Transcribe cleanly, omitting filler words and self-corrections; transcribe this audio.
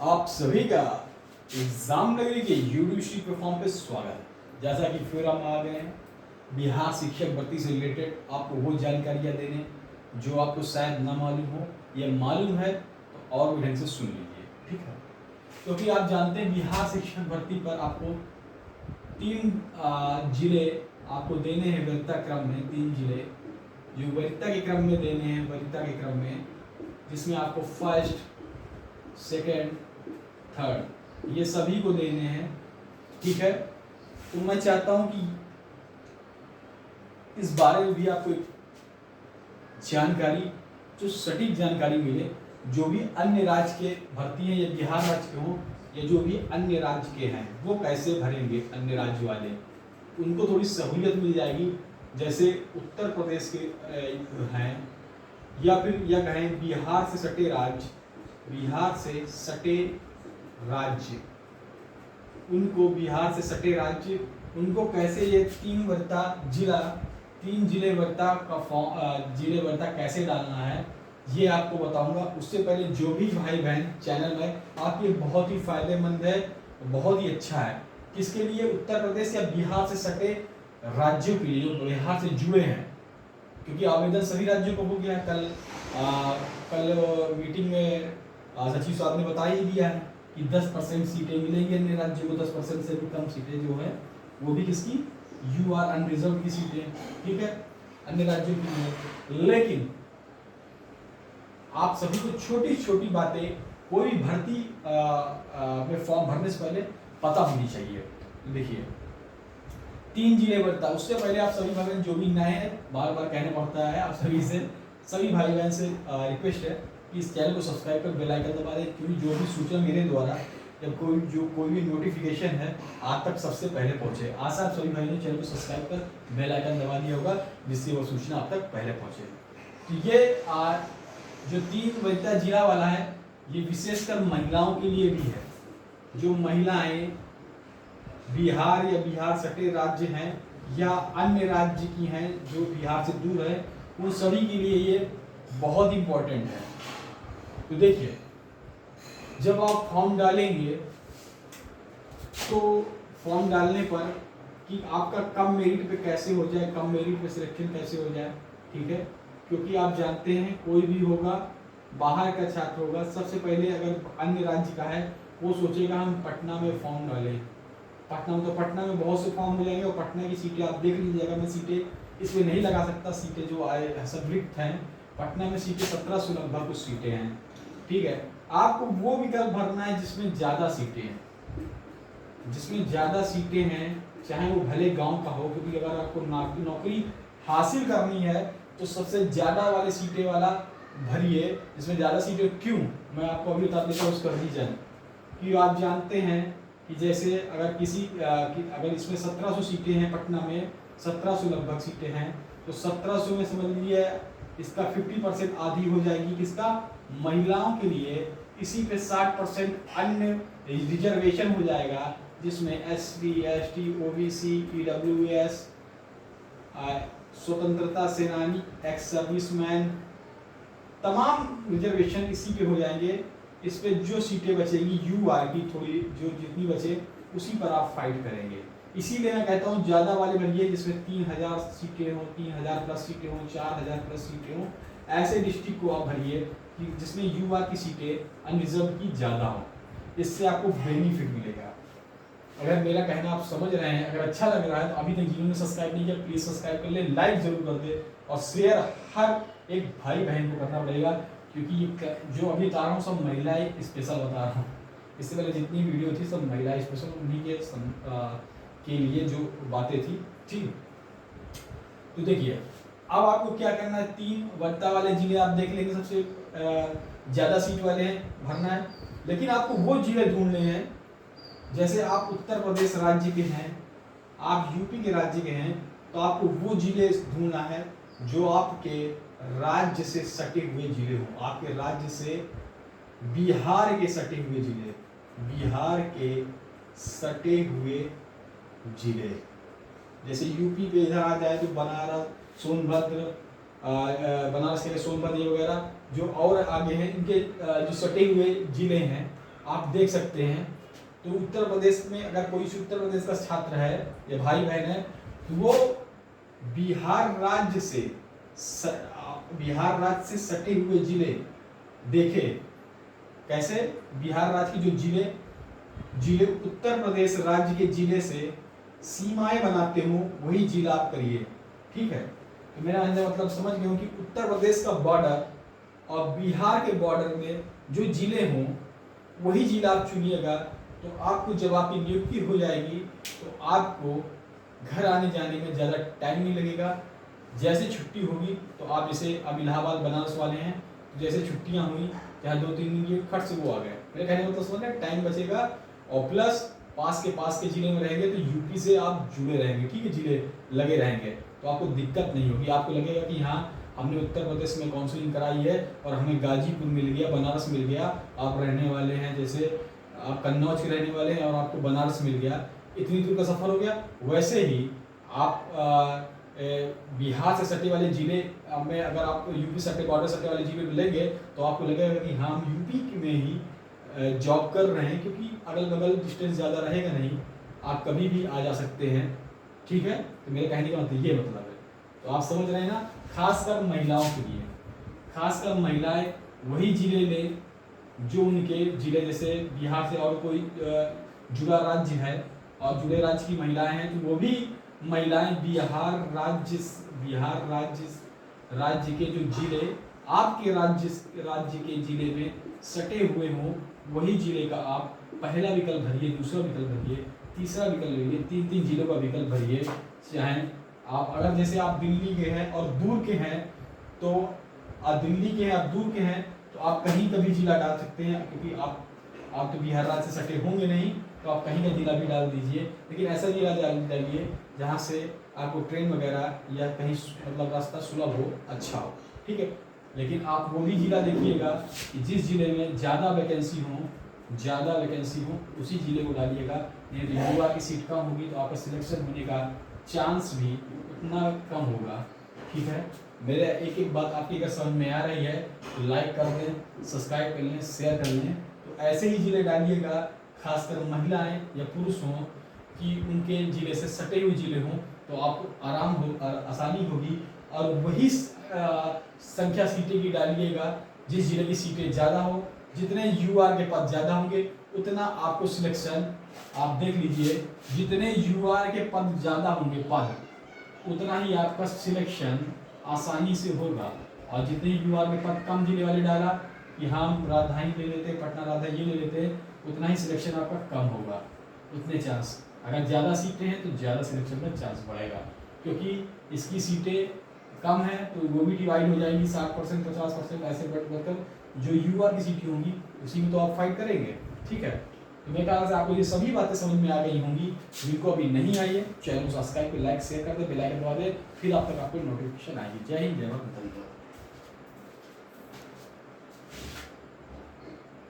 आप सभी का एग्जाम नगरी के यूडीसी प्लेटफॉर्म पे स्वागत है। जैसा कि फिर हम आ गए हैं बिहार शिक्षक भर्ती से रिलेटेड आपको वो जानकारियाँ देने जो आपको शायद ना मालूम हो, या मालूम है तो और भी ढंग से सुन लीजिए, ठीक है। क्योंकि आप जानते हैं बिहार शिक्षक भर्ती पर आपको 3 जिले आपको देने हैं वरीयता क्रम में। 3 जिले जो वरीयता के क्रम में देने हैं, वरीयता के क्रम में, जिसमें आपको फर्स्ट, सेकेंड, थर्ड ये सभी को देने हैं, ठीक है। तो मैं चाहता हूं कि इस बारे में भी आपको जानकारी, जो सटीक जानकारी मिले। जो भी अन्य राज्य के भर्ती हैं या बिहार राज्य के हों या जो भी अन्य राज्य के हैं वो कैसे भरेंगे, अन्य राज्य वाले उनको थोड़ी सहूलियत मिल जाएगी। जैसे उत्तर प्रदेश के हैं या फिर यह कहें बिहार से सटे राज्य, बिहार से सटे राज्य, उनको बिहार से सटे राज्य उनको कैसे ये 3 वरीयता जिला, 3 जिले वरीयता का जिले वरीयता कैसे डालना है ये आपको बताऊंगा। उससे पहले जो भी भाई बहन चैनल में आपके बहुत ही फायदेमंद है, बहुत ही अच्छा है। किसके लिए? उत्तर प्रदेश या बिहार से सटे राज्यों के लिए जो बिहार से जुड़े हैं, क्योंकि आवेदन सभी राज्यों को हो गया। कल मीटिंग में सचिव साहब ने बता ही दिया है कि 10% सीटें मिलेंगी अन्य राज्यों को। 10% से भी कम सीटें जो है वो भी किसकी? UR अनरिजर्व की सीटें, ठीक है, अन्य राज्यों की। लेकिन आप सभी को छोटी छोटी बातें कोई भी भर्ती में फॉर्म भरने से पहले पता होनी चाहिए। देखिए 3 जिले वरीयता, उससे पहले आप सभी भाई बहन जो भी नए हैं, बार बार कहना पड़ता है आप सभी से, सभी भाई बहन से रिक्वेस्ट है कि इस चैनल को सब्सक्राइब कर बेल आइकन दबा दें, क्योंकि जो भी सूचना मेरे द्वारा जब कोई भी नोटिफिकेशन है आप तक सबसे पहले पहुंचे। आशा आप सभी भाई ने चैनल को सब्सक्राइब कर बेल आइकन दबा दिया होगा जिससे वो सूचना आप तक पहले पहुंचे। तो ये जो 3 वरीयता जिला वाला है ये विशेषकर महिलाओं के लिए भी है। जो महिलाएं बिहार या बिहार सटे राज्य हैं या अन्य राज्य की हैं जो बिहार से दूर है, उन सभी के लिए ये बहुत इंपॉर्टेंट है। तो देखिए जब आप फॉर्म डालेंगे तो फॉर्म डालने पर कि आपका कम मेरिट पे कैसे हो जाए, कम मेरिट पे सिलेक्शन कैसे हो जाए, ठीक है। क्योंकि आप जानते हैं कोई भी होगा, बाहर का छात्र होगा, सबसे पहले अगर अन्य राज्य का है वो सोचेगा हम पटना में फॉर्म डालें। पटना में तो पटना में बहुत से फॉर्म मिलेंगे और पटना की सीटें आप देख लीजिएगा। मैं सीटें इसमें नहीं लगा सकता, सीटें जो आए सब रिक्त हैं। पटना में सीटें 1700 लगभग कुछ सीटें हैं, ठीक है। आपको वो विकल्प भरना है जिसमें ज़्यादा सीटें हैं, जिसमें ज़्यादा सीटें हैं, चाहे वो भले गांव का हो। क्योंकि अगर आपको नौकरी हासिल करनी है तो सबसे ज़्यादा वाले सीटें वाला भरिए, जिसमें ज़्यादा सीटें। क्यों? मैं आपको अभी बता देता हूँ उसका रीजन। कि आप जानते हैं कि जैसे अगर अगर इसमें 1700 सीटें हैं, पटना में 1700 लगभग सीटें हैं, तो 1700 में समझ लीजिए इसका 50% आधी हो जाएगी किसका? महिलाओं के लिए। इसी पे 60% अन्य रिजर्वेशन हो जाएगा, जिसमें SC, ST, OBC, EWS, स्वतंत्रता सेनानी, एक्स सर्विसमैन, तमाम रिजर्वेशन इसी पे हो जाएंगे। इस पे जो सीटें बचेंगी UR की थोड़ी जो जितनी बचे उसी पर आप फाइट करेंगे। इसीलिए मैं कहता हूँ ज़्यादा वाले भरिए जिसमें 3000 सीटें हों, 3000 प्लस सीटें हों, 4000 प्लस सीटें हों। ऐसे डिस्ट्रिक्ट को आप भरिए कि जिसमें UR की सीटें अनरिजर्व की ज़्यादा हों। इससे आपको बेनिफिट मिलेगा। अगर मेरा कहना आप समझ रहे हैं, अगर अच्छा लग रहा है तो अभी तक जिन्होंने सब्सक्राइब नहीं किया प्लीज़ सब्सक्राइब कर ले, लाइक जरूर कर दे और शेयर हर एक भाई बहन को करना पड़ेगा। क्योंकि ये जो अभी बता रहा हूँ सब महिलाएं स्पेशल बता रहा हूँ। इससे पहले जितनी वीडियो थी सब महिला स्पेशल, उन्हीं के लिए जो बातें थी, ठीक। तो देखिए अब आपको क्या करना है, 3 वरीयता वाले जिले आप देख लेंगे सबसे ज़्यादा सीट वाले हैं भरना है। लेकिन आपको वो जिले ढूंढने हैं, जैसे आप उत्तर प्रदेश राज्य के हैं, आप UP के राज्य के हैं, तो आपको वो जिले ढूंढना है जो आपके राज्य से सटे हुए जिले हों। आपके राज्य से बिहार के सटे हुए जिले, बिहार के सटे हुए जिले। जैसे UP पे इधर आ जाए तो बनारस, सोनभद्र, बनारस के सोनभद्र ये वगैरह जो और आगे हैं, इनके जो सटे हुए जिले हैं आप देख सकते हैं। तो उत्तर प्रदेश में अगर कोई उत्तर प्रदेश का छात्र है या भाई बहन है तो वो बिहार राज्य से सटे हुए जिले देखे। कैसे? बिहार राज्य के जो जिले उत्तर प्रदेश राज्य के जिले से सीमाएं बनाते हो वही जिला आप करिए। ठीक है, तो मेरा मतलब समझ गए हो कि उत्तर प्रदेश का बॉर्डर और बिहार के बॉर्डर में जो जिले हों वही जिला आप चुनिएगा। तो आपको जब आपकी नियुक्ति हो जाएगी तो आपको घर आने जाने में ज़्यादा टाइम नहीं लगेगा। जैसे छुट्टी होगी तो आप जैसे अब इलाहाबाद बनारस वाले हैं, तो जैसे छुट्टियां हुई चाहे 2-3 दिन की, खट से वो आ गए। मेरे कहने का मतलब समझ रहे, टाइम बचेगा और प्लस पास के जिले में रहेंगे तो यूपी से आप जुड़े रहेंगे। ठीक है, जिले लगे रहेंगे तो आपको दिक्कत नहीं होगी। आपको लगेगा कि हाँ हमने उत्तर प्रदेश में काउंसलिंग कराई है और हमें गाजीपुर मिल गया, बनारस मिल गया। आप रहने वाले हैं, जैसे आप कन्नौज के रहने वाले हैं और आपको बनारस मिल गया, इतनी दूर का सफ़र हो गया। वैसे ही आप बिहार से सटे वाले जिले में अगर आप यूपी सटे बॉर्डर सटे वाले जिले में लेंगे तो आपको लगेगा कि हाँ हम यूपी में ही जॉब कर रहे हैं, क्योंकि अगल बगल डिस्टेंस ज़्यादा रहेगा नहीं, आप कभी भी आ जा सकते हैं। ठीक है, तो मेरे कहने का मतलब ये मतलब है। तो आप समझ रहे हैं ना, खासकर महिलाओं के लिए, खासकर महिलाएं वही जिले लें जो उनके जिले, जैसे बिहार से और कोई जुड़ा राज्य है और जुड़े राज्य की महिलाएं हैं तो वो भी महिलाएं बिहार राज्य के जो जिले आपके राज्य के जिले में सटे हुए हों वही जिले का आप पहला विकल्प भरिए, दूसरा विकल्प भरिए, तीसरा विकल्प भरिए, 3 जिलों का विकल्प भरिए। चाहे आप अगर जैसे आप दिल्ली के हैं और दूर के हैं तो दिल्ली के हैं आप दूर के हैं तो आप कहीं का भी जिला डाल सकते हैं, क्योंकि आप तो बिहार राज्य से सटे होंगे नहीं तो आप कहीं का जिला भी डाल दीजिए। लेकिन ऐसा जिला डालिए जहाँ से आपको ट्रेन वगैरह या कहीं मतलब रास्ता सुलभ हो, अच्छा हो। ठीक है, लेकिन आप वो भी जिला देखिएगा कि जिस जिले में ज़्यादा वैकेंसी हो उसी जिले को डालिएगा। नहीं तो युवा की सीट कम होगी तो आपका सिलेक्शन होने का चांस भी उतना कम होगा। ठीक है, मेरे एक बात आपकी अगर समझ में आ रही है तो लाइक कर दें, सब्सक्राइब कर लें, शेयर कर लें। तो ऐसे ही जिले डालिएगा, खासकर महिलाएं या पुरुष हों कि उनके जिले से सटे हुए जिले हों तो आपको आसानी होगी। और वही संख्या सीटें की डालिएगा जिस जिले की सीटें ज़्यादा हो। जितने यूआर के पद ज़्यादा होंगे उतना आपको सिलेक्शन, आप देख लीजिए, जितने यूआर के पद ज़्यादा होंगे उतना ही आपका सिलेक्शन आसानी से होगा। और जितने यूआर के पद कम जिले वाले डाला कि हम राजधानी ले लेते, पटना राजधानी ये ले लेते, उतना ही सिलेक्शन आपका कम होगा, उतने चांस। अगर ज़्यादा सीटें हैं तो ज़्यादा सिलेक्शन का चांस बढ़ेगा, क्योंकि इसकी सीटें कम है तो वो भी डिवाइड हो जाएंगी 60% 50% ऐसे बढ़कर जो यूआर की सीटें होंगी उसी में तो आप फाइट करेंगे। ठीक है, तो मेरे ख्याल से आपको ये सभी बातें समझ में आ गई होंगी। जिनको अभी नहीं आई है चैनल को सब्सक्राइब कर, लाइक शेयर कर दे, बेल आइकन दबा दे, फिर आप तक आपको नोटिफिकेशन आएगी। जय हिंद, जय भारत।